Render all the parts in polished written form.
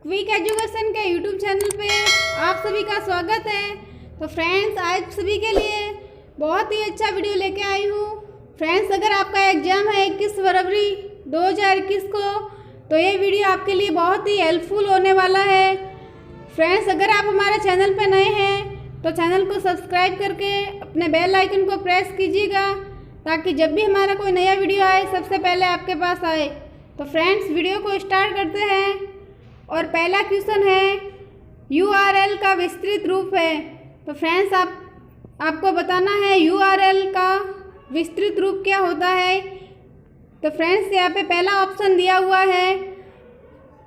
Quick education के YouTube channel पे आप सभी का स्वागत है। तो फ्रेंड्स, आज सभी के लिए बहुत ही अच्छा वीडियो लेके आई हूँ। फ्रेंड्स, अगर आपका एग्ज़ाम है 21 फरवरी 2021 को, तो ये वीडियो आपके लिए बहुत ही हेल्पफुल होने वाला है। फ्रेंड्स, अगर आप हमारे चैनल पे नए हैं तो चैनल को सब्सक्राइब करके अपने बेल आइकन को प्रेस कीजिएगा, ताकि जब भी हमारा कोई नया वीडियो आए सबसे पहले आपके पास आए। तो फ्रेंड्स, वीडियो को स्टार्ट करते हैं। और पहला क्वेश्चन है, URL का विस्तृत रूप है। तो फ्रेंड्स, आपको बताना है URL का विस्तृत रूप क्या होता है। तो फ्रेंड्स, यहाँ पे पहला ऑप्शन दिया हुआ है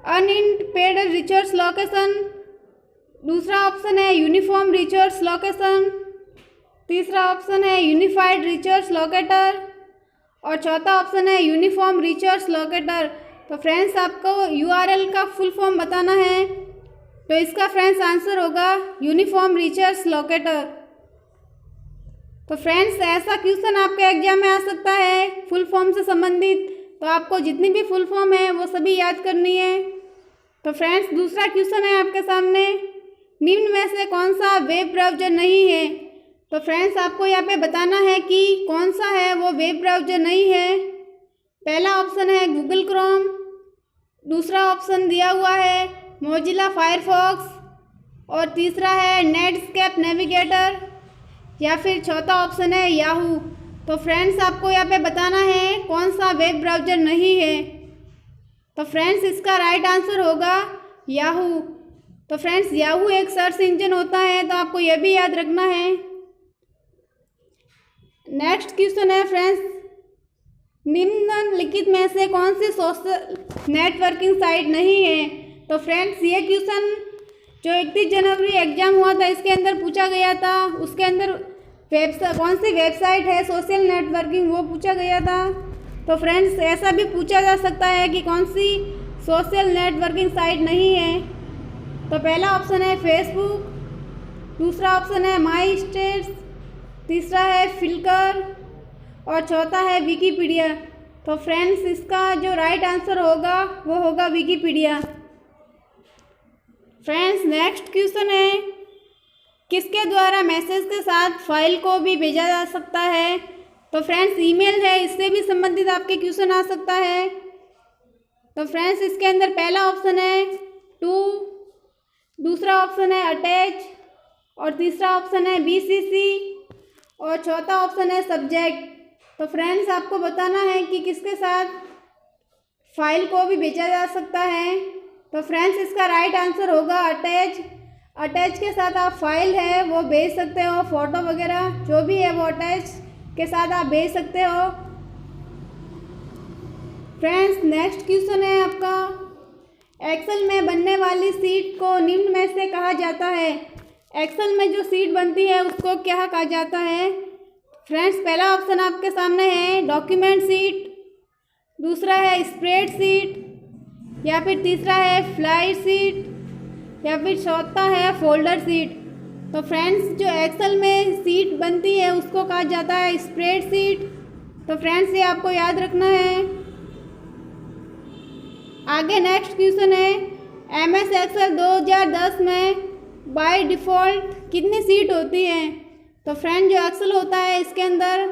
अनइंटरप्रेटेड रिसोर्स लोकेशन, दूसरा ऑप्शन है यूनिफॉर्म रिसोर्स लोकेशन, तीसरा ऑप्शन है यूनिफाइड रिसोर्स लोकेटर और चौथा ऑप्शन है यूनिफॉर्म रिसोर्स लोकेटर। तो फ्रेंड्स, आपको URL का फुल फॉर्म बताना है, तो इसका फ्रेंड्स आंसर होगा यूनिफॉर्म रिसोर्स लोकेटर। तो फ्रेंड्स, ऐसा क्वेश्चन आपके एग्जाम में आ सकता है फुल फॉर्म से संबंधित, तो आपको जितनी भी फुल फॉर्म है वो सभी याद करनी है। तो फ्रेंड्स, दूसरा क्वेश्चन है आपके सामने, निम्न में से कौन सा वेब ब्राउज़र नहीं है। तो फ्रेंड्स, आपको यहाँ पे बताना है कि कौन सा है वो वेब ब्राउज़र नहीं है। पहला ऑप्शन है गूगल क्रोम, दूसरा ऑप्शन दिया हुआ है मोजिला फायरफॉक्स और तीसरा है नेटस्केप नेविगेटर या फिर चौथा ऑप्शन है याहू। तो फ्रेंड्स, आपको यहाँ पे बताना है कौन सा वेब ब्राउज़र नहीं है। तो फ्रेंड्स, इसका राइट आंसर होगा याहू। तो फ्रेंड्स, याहू एक सर्च इंजन होता है, तो आपको यह भी याद रखना है। नेक्स्ट क्वेश्चन है फ्रेंड्स, निम्नलिखित में से कौन सी सोशल नेटवर्किंग साइट नहीं है। तो फ्रेंड्स, ये क्वेश्चन जो 31 जनवरी एग्जाम हुआ था इसके अंदर पूछा गया था, उसके अंदर कौन सी वेबसाइट है सोशल नेटवर्किंग वो पूछा गया था। तो फ्रेंड्स, ऐसा भी पूछा जा सकता है कि कौन सी सोशल नेटवर्किंग साइट नहीं है। तो पहला ऑप्शन है फेसबुक, दूसरा ऑप्शन है माई स्टेट्स, तीसरा है फ्लिकर और चौथा है विकीपीडिया। तो फ्रेंड्स, इसका जो राइट आंसर होगा वो होगा विकीपीडिया। फ्रेंड्स, नेक्स्ट क्वेश्चन है, किसके द्वारा मैसेज के साथ फाइल को भी भेजा जा सकता है। तो फ्रेंड्स, ईमेल है, इससे भी संबंधित आपके क्वेश्चन आ सकता है। तो फ्रेंड्स, इसके अंदर पहला ऑप्शन है टू, दूसरा ऑप्शन है अटैच और तीसरा ऑप्शन है BCC और चौथा ऑप्शन है सब्जेक्ट। तो फ्रेंड्स, आपको बताना है कि किसके साथ फाइल को भी भेजा जा सकता है। तो फ्रेंड्स, इसका राइट आंसर होगा अटैच। अटैच के साथ आप फाइल है वो भेज सकते हो, फ़ोटो वगैरह जो भी है वो अटैच के साथ आप भेज सकते हो। फ्रेंड्स, नेक्स्ट क्वेश्चन है आपका, एक्सेल में बनने वाली सीट को निम्न में से कहा जाता है। एक्सेल में जो सीट बनती है उसको क्या कहा जाता है। फ्रेंड्स, पहला ऑप्शन आपके सामने है डॉक्यूमेंट सीट, दूसरा है स्प्रेड सीट या फिर तीसरा है फ्लाइट सीट या फिर चौथा है फोल्डर सीट। तो फ्रेंड्स, जो एक्सेल में सीट बनती है उसको कहा जाता है स्प्रेड सीट। तो फ्रेंड्स, ये आपको याद रखना है। आगे नेक्स्ट क्वेश्चन है, MS एक्सेल 2010 में बाय डिफ़ॉल्ट कितनी सीट होती हैं। तो फ्रेंड, जो एक्सेल होता है इसके अंदर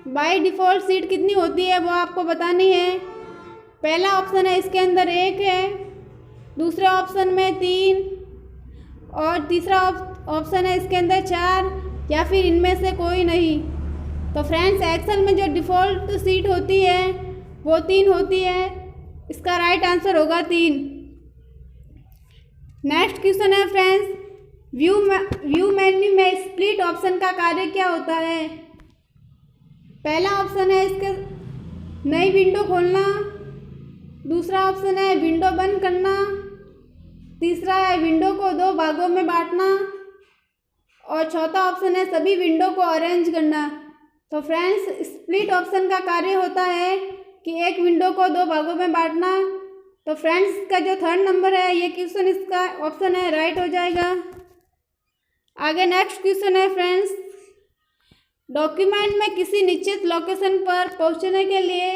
बाय डिफ़ॉल्ट सीट कितनी होती है वो आपको बतानी है। पहला ऑप्शन है इसके अंदर 1 है, दूसरे ऑप्शन में 3 और तीसरा ऑप्शन है इसके अंदर 4 या फिर इनमें से कोई नहीं। तो फ्रेंड्स, एक्सेल में जो डिफ़ॉल्ट सीट होती है वो 3 होती है, इसका राइट आंसर होगा 3। नेक्स्ट क्वेश्चन है फ्रेंड्स, व्यू मेन्यू में स्प्लिट ऑप्शन का कार्य क्या होता है। पहला ऑप्शन है इसके नई विंडो खोलना, दूसरा ऑप्शन है विंडो बंद करना, तीसरा है विंडो को 2 भागों में बांटना और चौथा ऑप्शन है सभी विंडो को अरेंज करना। तो फ्रेंड्स, स्प्लिट ऑप्शन का कार्य होता है कि एक विंडो को 2 भागों में बांटना। तो फ्रेंड्स, का जो थर्ड नंबर है ये क्वेश्चन इसका ऑप्शन है राइट हो जाएगा। आगे नेक्स्ट क्वेश्चन है फ्रेंड्स, डॉक्यूमेंट में किसी निश्चित लोकेशन पर पहुंचने के लिए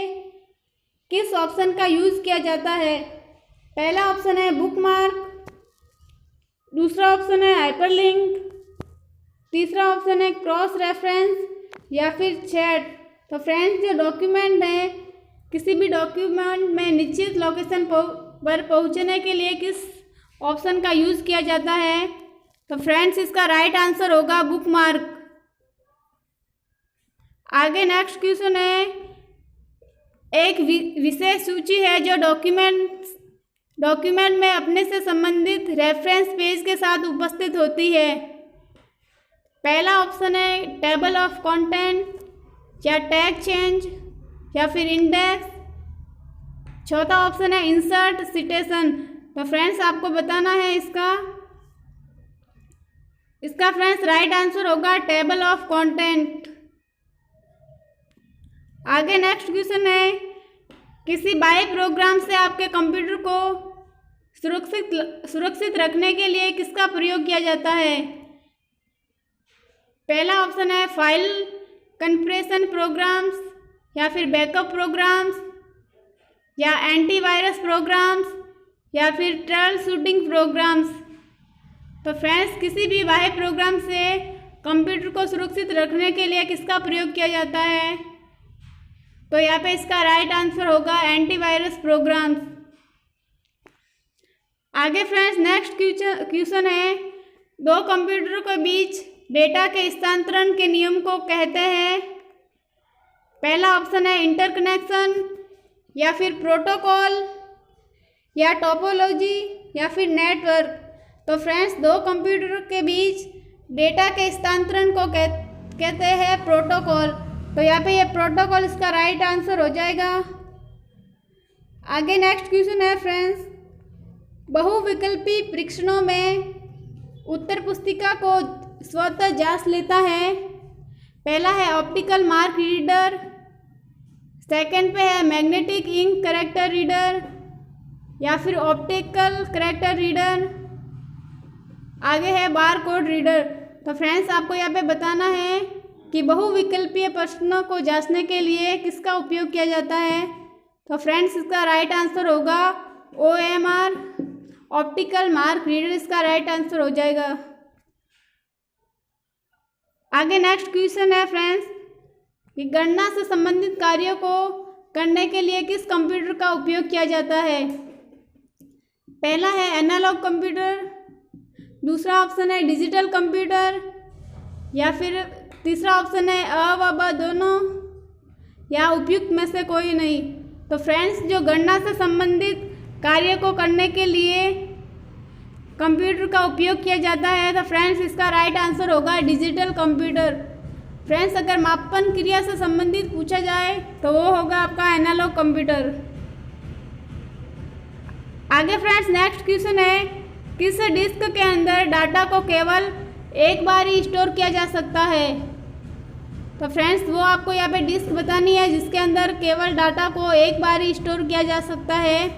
किस ऑप्शन का यूज़ किया जाता है। पहला ऑप्शन है बुकमार्क, दूसरा ऑप्शन है हाइपरलिंक, तीसरा ऑप्शन है क्रॉस रेफरेंस या फिर चैट। तो फ्रेंड्स, जो डॉक्यूमेंट है, किसी भी डॉक्यूमेंट में निश्चित लोकेशन पर पहुंचने के लिए किस ऑप्शन का यूज़ किया जाता है? तो फ्रेंड्स, इसका राइट आंसर होगा बुकमार्क। आगे नेक्स्ट क्वेश्चन है, एक विशेष सूची है जो डॉक्यूमेंट में अपने से संबंधित रेफरेंस पेज के साथ उपस्थित होती है। पहला ऑप्शन है टेबल ऑफ कंटेंट या टैग चेंज या फिर इंडेक्स। चौथा ऑप्शन है इंसर्ट सिटेशन। तो फ्रेंड्स, आपको बताना है इसका फ्रेंड्स राइट आंसर होगा टेबल ऑफ कंटेंट। आगे नेक्स्ट क्वेश्चन है, किसी बाह्य प्रोग्राम से आपके कंप्यूटर को सुरक्षित रखने के लिए किसका प्रयोग किया जाता है? पहला ऑप्शन है फाइल कम्प्रेशन प्रोग्राम्स या फिर बैकअप प्रोग्राम्स या एंटीवायरस प्रोग्राम्स या फिर ट्रबल शूटिंग प्रोग्राम्स। तो फ्रेंड्स, किसी भी बाह्य प्रोग्राम से कंप्यूटर को सुरक्षित रखने के लिए किसका प्रयोग किया जाता है? तो यहाँ पे इसका राइट आंसर होगा एंटीवायरस प्रोग्राम्स। आगे फ्रेंड्स, नेक्स्ट क्वेश्चन है, दो कंप्यूटरों के बीच डेटा के स्थानांतरण के नियम को कहते हैं। पहला ऑप्शन है इंटरकनेक्शन या फिर प्रोटोकॉल या टोपोलॉजी या फिर नेटवर्क। तो फ्रेंड्स, दो कंप्यूटरों के बीच डेटा के स्थानांतरण को कहते हैं प्रोटोकॉल। तो यहाँ पे ये प्रोटोकॉल इसका राइट आंसर हो जाएगा। आगे नेक्स्ट क्वेश्चन है फ्रेंड्स, बहुविकल्पी परीक्षणों में उत्तर पुस्तिका को स्वतः जांच लेता है। पहला है ऑप्टिकल मार्क रीडर, सेकंड पे है मैग्नेटिक इंक कैरेक्टर रीडर या फिर ऑप्टिकल कैरेक्टर रीडर, आगे है बार कोड रीडर। तो फ्रेंड्स, आपको यहाँ पे बताना है कि बहुविकल्पीय प्रश्नों को जांचने के लिए किसका उपयोग किया जाता है? तो फ्रेंड्स, इसका राइट आंसर होगा OMR, ऑप्टिकल मार्क रीडर इसका राइट आंसर हो जाएगा। आगे नेक्स्ट क्वेश्चन है फ्रेंड्स, कि गणना से संबंधित कार्यों को करने के लिए किस कंप्यूटर का उपयोग किया जाता है? पहला है एनालॉग कंप्यूटर, दूसरा ऑप्शन है डिजिटल कंप्यूटर या फिर तीसरा ऑप्शन है अ व ब दोनों या उपयुक्त में से कोई नहीं। तो फ्रेंड्स, जो गणना से संबंधित कार्य को करने के लिए कंप्यूटर का उपयोग किया जाता है, तो फ्रेंड्स इसका राइट आंसर होगा डिजिटल कंप्यूटर। फ्रेंड्स, अगर मापन क्रिया से संबंधित पूछा जाए तो वो होगा आपका एनालॉग कंप्यूटर। आगे फ्रेंड्स, नेक्स्ट क्वेश्चन है, किस डिस्क के अंदर डाटा को केवल एक बार ही स्टोर किया जा सकता है? तो फ्रेंड्स, वो आपको यहाँ पे डिस्क बतानी है जिसके अंदर केवल डाटा को एक बार ही स्टोर किया जा सकता है।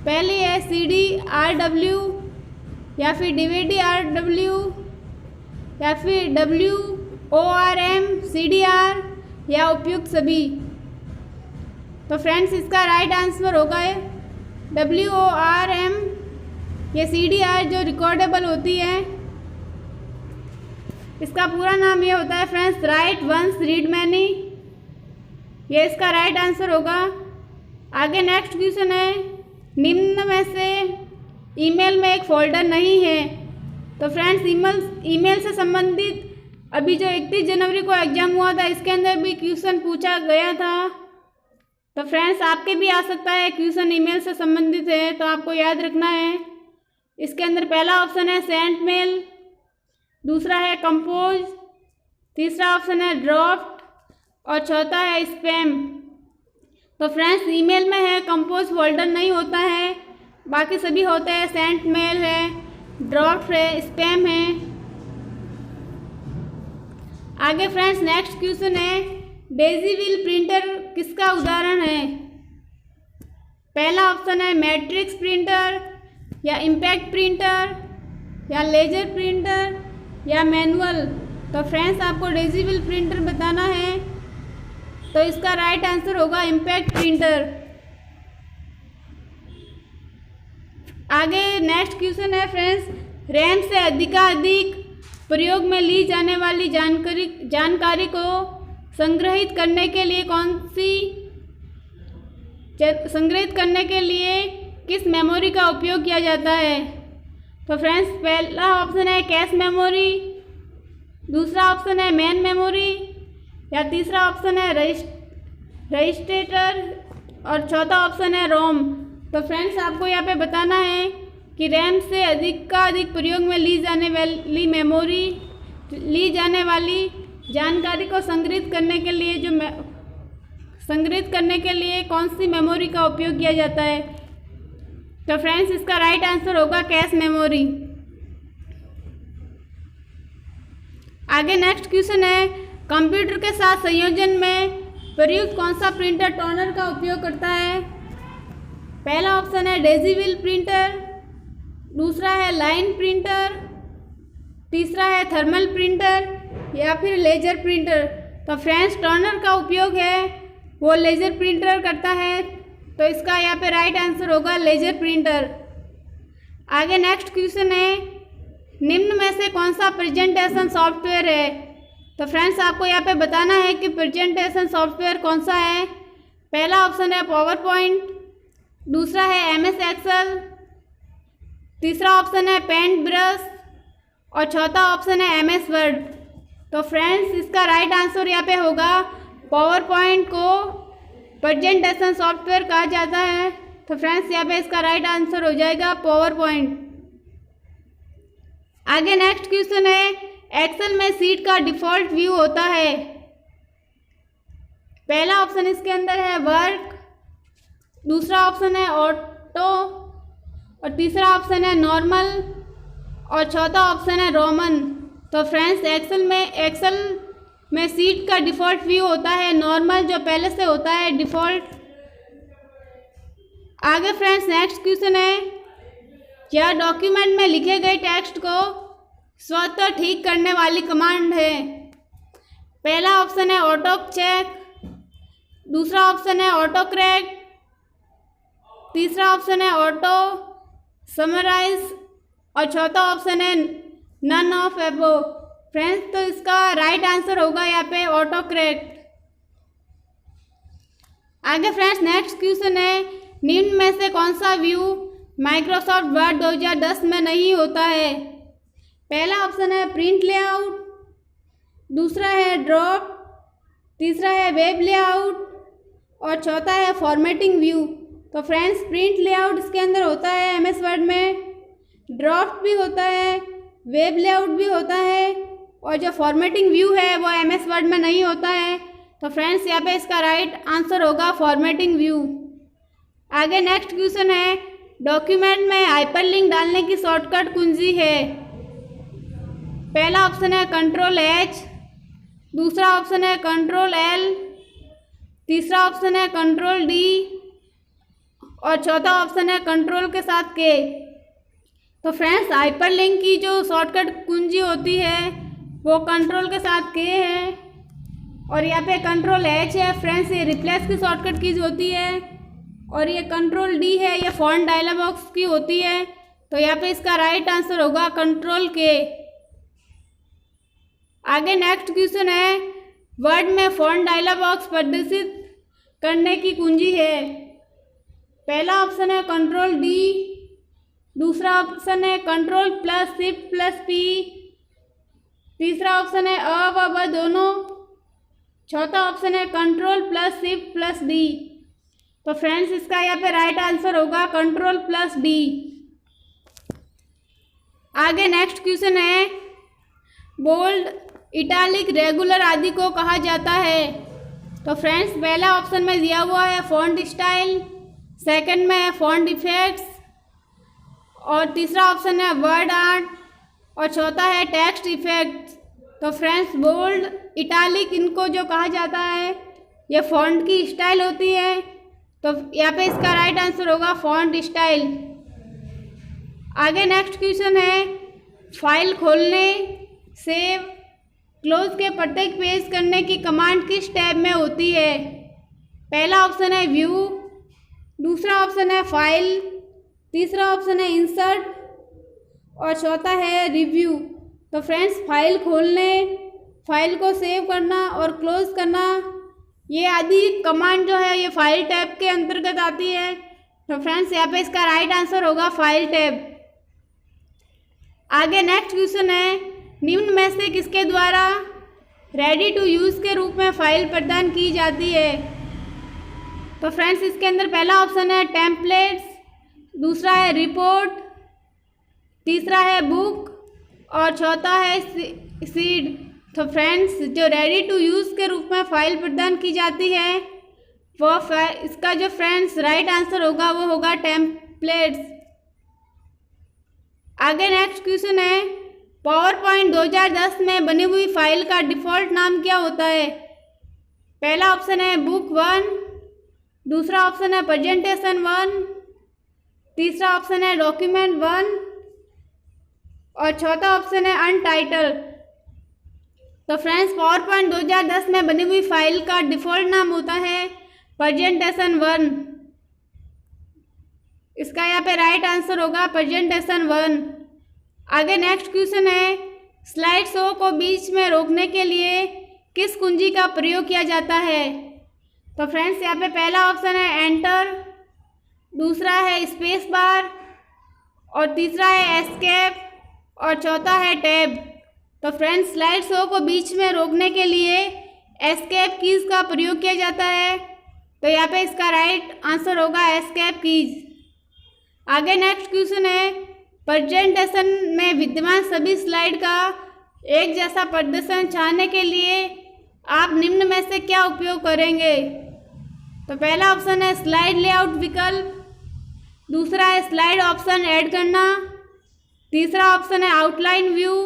पहली है CD-RW या फिर DVD-RW या फिर WORM CDR या उपयुक्त सभी। तो फ्रेंड्स, इसका राइट आंसर होगा WORM। ये CDR जो रिकॉर्डेबल होती है, इसका पूरा नाम ये होता है friends right once read many, ये इसका राइट आंसर होगा। आगे नेक्स्ट क्वेश्चन है, निम्न में से ईमेल में एक फोल्डर नहीं है। तो फ्रेंड्स, ईमेल से संबंधित अभी जो 31 जनवरी को एग्जाम हुआ था, इसके अंदर भी क्वेश्चन पूछा गया था। तो फ्रेंड्स, आपके भी आ सकता है क्वेश्चन ईमेल से संबंधित है, तो आपको याद रखना है। इसके अंदर पहला ऑप्शन है सेंट मेल, दूसरा है कंपोज, तीसरा ऑप्शन है ड्राफ्ट और चौथा है स्पैम। तो फ्रेंड्स, ईमेल में है कंपोज फोल्डर नहीं होता है, बाकी सभी होते हैं, सेंट मेल है, ड्राफ्ट है, स्पैम है। आगे फ्रेंड्स, नेक्स्ट क्वेश्चन है, डेजीविल प्रिंटर किसका उदाहरण है? पहला ऑप्शन है मैट्रिक्स प्रिंटर या इम्पैक्ट प्रिंटर या लेजर प्रिंटर या मैनुअल। तो फ्रेंड्स, आपको डेजीविल प्रिंटर बताना है, तो इसका राइट आंसर होगा इम्पैक्ट प्रिंटर। आगे नेक्स्ट क्वेश्चन है फ्रेंड्स, रैम से अधिकाधिक प्रयोग में ली जाने वाली जानकारी को संग्रहित करने के लिए किस मेमोरी का उपयोग किया जाता है? तो फ्रेंड्स पहला ऑप्शन है कैश मेमोरी, दूसरा ऑप्शन है मेन मेमोरी, या तीसरा ऑप्शन है रजिस्टर और चौथा ऑप्शन है रोम। तो फ्रेंड्स आपको यहाँ पे बताना है कि रैम से अधिक प्रयोग में ली जाने वाली जानकारी को संग्रहित करने के लिए कौन सी मेमोरी का उपयोग किया जाता है? तो फ्रेंड्स इसका राइट आंसर होगा कैश मेमोरी। आगे नेक्स्ट क्वेश्चन है कंप्यूटर के साथ संयोजन में प्रयुक्त कौन सा प्रिंटर टोनर का उपयोग करता है? पहला ऑप्शन है डेजिविल प्रिंटर, दूसरा है लाइन प्रिंटर, तीसरा है थर्मल प्रिंटर या फिर लेजर प्रिंटर। तो फ्रेंड्स टोनर का उपयोग है वो लेजर प्रिंटर करता है, तो इसका यहाँ पे राइट आंसर होगा लेजर प्रिंटर। आगे नेक्स्ट क्वेश्चन है निम्न में से कौन सा प्रेजेंटेशन सॉफ्टवेयर है? तो फ्रेंड्स आपको यहाँ पे बताना है कि प्रेजेंटेशन सॉफ्टवेयर कौन सा है। पहला ऑप्शन है पावर पॉइंट, दूसरा है MS एक्सेल, तीसरा ऑप्शन है पेंट ब्रश और चौथा ऑप्शन है MS वर्ड। तो फ्रेंड्स इसका राइट आंसर यहाँ पे होगा पावर पॉइंट को प्रेजेंटेशन सॉफ्टवेयर कहा जाता है। तो फ्रेंड्स यहाँ पे इसका राइट आंसर हो जाएगा पावर पॉइंट। आगे नेक्स्ट क्वेश्चन है एक्सेल में शीट का डिफ़ॉल्ट व्यू होता है। पहला ऑप्शन इसके अंदर है वर्क, दूसरा ऑप्शन है ऑटो और तीसरा ऑप्शन है नॉर्मल और चौथा ऑप्शन है रोमन। तो फ्रेंड्स एक्सेल में शीट का डिफ़ॉल्ट व्यू होता है नॉर्मल, जो पहले से होता है डिफ़ॉल्ट। आगे फ्रेंड्स नेक्स्ट क्वेश्चन है क्या डॉक्यूमेंट में लिखे गए टेक्स्ट को स्वतः ठीक करने वाली कमांड है? पहला ऑप्शन है ऑटो चेक, दूसरा ऑप्शन है ऑटो करेक्ट, तीसरा ऑप्शन है ऑटो समराइज और चौथा ऑप्शन है नन ऑफ अबव। फ्रेंड्स तो इसका राइट आंसर होगा यहाँ पे ऑटो करेक्ट। आगे फ्रेंड्स नेक्स्ट क्वेश्चन है निम्न में से कौन सा व्यू माइक्रोसॉफ्ट वर्ड 2010 में नहीं होता है? पहला ऑप्शन है प्रिंट लेआउट, दूसरा है ड्रॉप, तीसरा है वेब लेआउट और चौथा है फॉर्मेटिंग व्यू। तो फ्रेंड्स प्रिंट लेआउट इसके अंदर होता है MS वर्ड में, ड्रॉप भी होता है, वेब लेआउट भी होता है और जो फॉर्मेटिंग व्यू है वो MS वर्ड में नहीं होता है। तो फ्रेंड्स यहाँ पे इसका राइट आंसर होगा फॉर्मेटिंग व्यू। आगे नेक्स्ट क्वेश्चन है डॉक्यूमेंट में हाइपरलिंक डालने की शॉर्टकट कुंजी है। पहला ऑप्शन है Ctrl+H, दूसरा ऑप्शन है Ctrl+L, तीसरा ऑप्शन है Ctrl+D और चौथा ऑप्शन है कंट्रोल के साथ K। तो फ्रेंड्स हाइपरलिंक की जो शॉर्टकट कुंजी होती है वो कंट्रोल के साथ K है और यहाँ पे Ctrl+H है फ्रेंड्स, ये रिप्लेस की शॉर्टकट कीज होती है और ये Ctrl+D है, ये फॉन्ट डायलॉग बॉक्स की होती है। तो यहाँ पे इसका राइट आंसर होगा Ctrl+K। आगे नेक्स्ट क्वेश्चन है वर्ड में फॉन्ट डायलॉग बॉक्स प्रदर्शित करने की कुंजी है। पहला ऑप्शन है Ctrl+D, दूसरा ऑप्शन है Ctrl+Shift+P, तीसरा ऑप्शन है अ व ब दोनों, चौथा ऑप्शन है Ctrl+Shift+D। तो फ्रेंड्स इसका यहाँ पे राइट आंसर होगा Ctrl+D। आगे नेक्स्ट क्वेश्चन है बोल्ड, इटालिक, रेगुलर आदि को कहा जाता है। तो फ्रेंड्स पहला ऑप्शन में दिया हुआ है फॉन्ट स्टाइल, सेकंड में है फॉन्ट इफेक्ट्स और तीसरा ऑप्शन है वर्ड आर्ट और चौथा है टेक्स्ट इफेक्ट्स। तो फ्रेंड्स बोल्ड, इटालिक इनको जो कहा जाता है ये फॉन्ट की स्टाइल होती है। तो यहाँ पे इसका राइट आंसर होगा फॉन्ट स्टाइल। आगे नेक्स्ट क्वेश्चन है फाइल खोलने, सेव, क्लोज के प्रत्येक पेज करने की कमांड किस टैब में होती है? पहला ऑप्शन है व्यू, दूसरा ऑप्शन है फाइल, तीसरा ऑप्शन है इंसर्ट और चौथा है रिव्यू। तो फ्रेंड्स फाइल खोलने, फाइल को सेव करना और क्लोज करना, ये आदि कमांड जो है ये फाइल टैब के अंतर्गत आती है। तो फ्रेंड्स यहाँ पे इसका राइट आंसर होगा फाइल टैब। आगे नेक्स्ट क्वेश्चन है, निम्न में से किसके द्वारा रेडी टू यूज़ के रूप में फाइल प्रदान की जाती है। तो फ्रेंड्स इसके अंदर पहला ऑप्शन है टेम्पलेट्स, दूसरा है रिपोर्ट, तीसरा है बुक और चौथा है सीड। तो फ्रेंड्स जो रेडी टू यूज़ के रूप में फाइल प्रदान की जाती है वो इसका जो फ्रेंड्स राइट आंसर होगा वो होगा टेम्पलेट्स। आगे नेक्स्ट क्वेश्चन है, पावर पॉइंट 2010 में बनी हुई फाइल का डिफ़ॉल्ट नाम क्या होता है। पहला ऑप्शन है बुक 1, दूसरा ऑप्शन है प्रेजेंटेशन 1, तीसरा ऑप्शन है डॉक्यूमेंट 1 और चौथा ऑप्शन है अनटाइटल। तो फ्रेंड्स पावर पॉइंट 2010 में बनी हुई फाइल का डिफ़ॉल्ट नाम होता है प्रेजेंटेशन 1। इसका यहाँ पे राइट आंसर होगा प्रेजेंटेशन 1। आगे नेक्स्ट क्वेश्चन है, स्लाइड शो को बीच में रोकने के लिए किस कुंजी का प्रयोग किया जाता है। तो फ्रेंड्स यहाँ पे पहला ऑप्शन है एंटर, दूसरा है स्पेस बार और तीसरा है एस्केप और चौथा है टैब। तो फ्रेंड्स स्लाइड शो को बीच में रोकने के लिए एस्केप कीज़ का प्रयोग किया जाता है। तो यहाँ पे इसका राइट आंसर होगा एस्केप कीज। आगे नेक्स्ट क्वेश्चन है, प्रेजेंटेशन में विद्यमान सभी स्लाइड का एक जैसा प्रदर्शन चाहने के लिए आप निम्न में से क्या उपयोग करेंगे। तो पहला ऑप्शन है स्लाइड लेआउट विकल्प, दूसरा है स्लाइड ऑप्शन ऐड करना, तीसरा ऑप्शन है आउटलाइन व्यू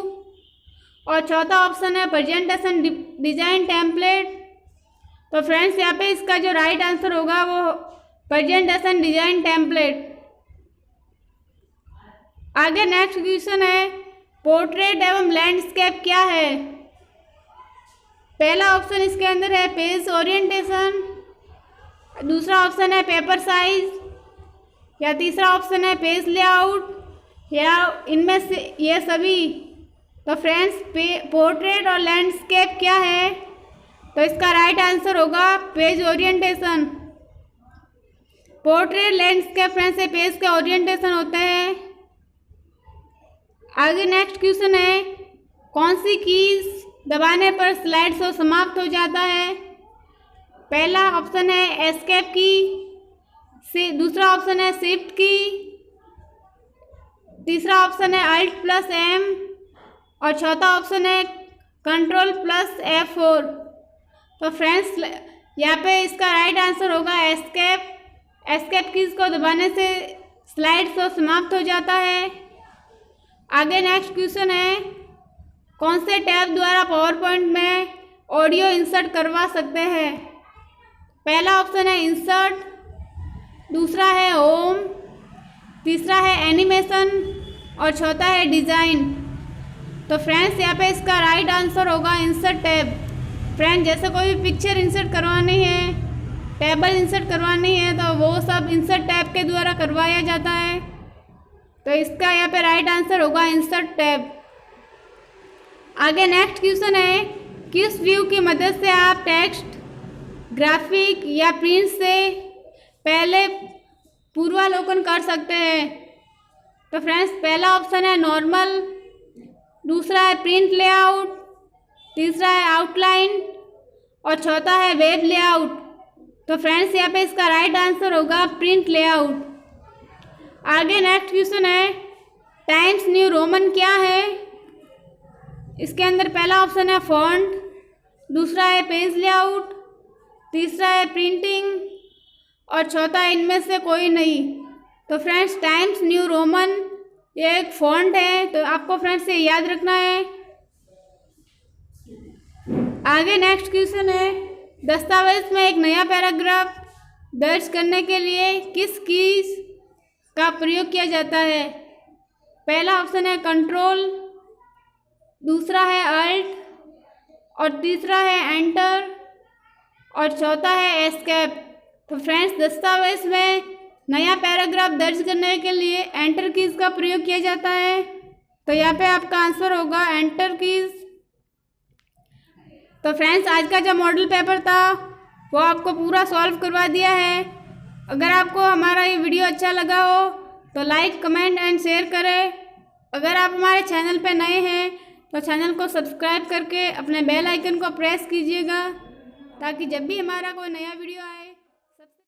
और चौथा ऑप्शन है प्रेजेंटेशन डिजाइन टेम्पलेट। तो फ्रेंड्स यहाँ पे इसका जो राइट आंसर होगा वो प्रेजेंटेशन डिजाइन टेम्पलेट। आगे नेक्स्ट क्वेश्चन है, पोर्ट्रेट एवं लैंडस्केप क्या है। पहला ऑप्शन इसके अंदर है पेज ओरिएंटेशन, दूसरा ऑप्शन है पेपर साइज या तीसरा ऑप्शन है पेज लेआउट या इनमें से ये सभी। तो फ्रेंड्स पोर्ट्रेट और लैंडस्केप क्या है, तो इसका राइट आंसर होगा page orientation. Portrait landscape friends से पेज के ओरिएंटेशन होते हैं। आगे नेक्स्ट क्वेश्चन है, कौन सी कीज दबाने पर स्लाइड शो समाप्त हो जाता है। पहला ऑप्शन है एस्केप की, दूसरा ऑप्शन है शिफ्ट की, तीसरा ऑप्शन है Alt+M और चौथा ऑप्शन है Ctrl+F4। तो फ्रेंड्स यहाँ पे इसका राइट आंसर होगा एस्केप। एस्केप कीज को दबाने से स्लाइड शो समाप्त हो जाता है। आगे नेक्स्ट क्वेश्चन है, कौन से टैब द्वारा पावर पॉइंट में ऑडियो इंसर्ट करवा सकते हैं। पहला ऑप्शन है इंसर्ट, दूसरा है होम, तीसरा है एनिमेशन और चौथा है डिज़ाइन। तो फ्रेंड्स यहाँ पे इसका राइट आंसर होगा इंसर्ट टैब। फ्रेंड्स जैसे कोई भी पिक्चर इंसर्ट करवानी है, टेबल इंसर्ट करवानी है तो वो सब इंसर्ट टैब के द्वारा करवाया जाता है। तो इसका यहाँ पे राइट आंसर होगा इंसर्ट टैब। आगे नेक्स्ट क्वेश्चन है, किस व्यू की मदद से आप टेक्स्ट, ग्राफिक या प्रिंट से पहले पूर्वावलोकन कर सकते हैं। तो फ्रेंड्स पहला ऑप्शन है नॉर्मल, दूसरा है प्रिंट लेआउट, तीसरा है आउटलाइन और चौथा है वेब लेआउट। तो फ्रेंड्स यहाँ पे इसका राइट आंसर होगा प्रिंट लेआउट। आगे नेक्स्ट क्वेश्चन है, टाइम्स न्यू रोमन क्या है। इसके अंदर पहला ऑप्शन है फॉन्ट, दूसरा है पेज लेआउट, तीसरा है प्रिंटिंग और चौथा इनमें से कोई नहीं। तो फ्रेंड्स टाइम्स न्यू रोमन ये एक फॉन्ट है, तो आपको फ्रेंड्स ये याद रखना है। आगे नेक्स्ट क्वेश्चन है, दस्तावेज में एक नया पैराग्राफ दर्ज करने के लिए किस कीज का प्रयोग किया जाता है। पहला ऑप्शन है कंट्रोल, दूसरा है अल्ट और तीसरा है एंटर और चौथा है एस्केप। तो फ्रेंड्स दस्तावेज में नया पैराग्राफ दर्ज करने के लिए एंटर कीज का प्रयोग किया जाता है। तो यहाँ पे आपका आंसर होगा एंटर कीज। तो फ्रेंड्स, आज का जो मॉडल पेपर था वो आपको पूरा सॉल्व करवा दिया है। अगर आपको हमारा ये वीडियो अच्छा लगा हो तो लाइक, कमेंट एंड शेयर करें। अगर आप हमारे चैनल पे नए हैं तो चैनल को सब्सक्राइब करके अपने बेल आइकन को प्रेस कीजिएगा, ताकि जब भी हमारा कोई नया वीडियो आए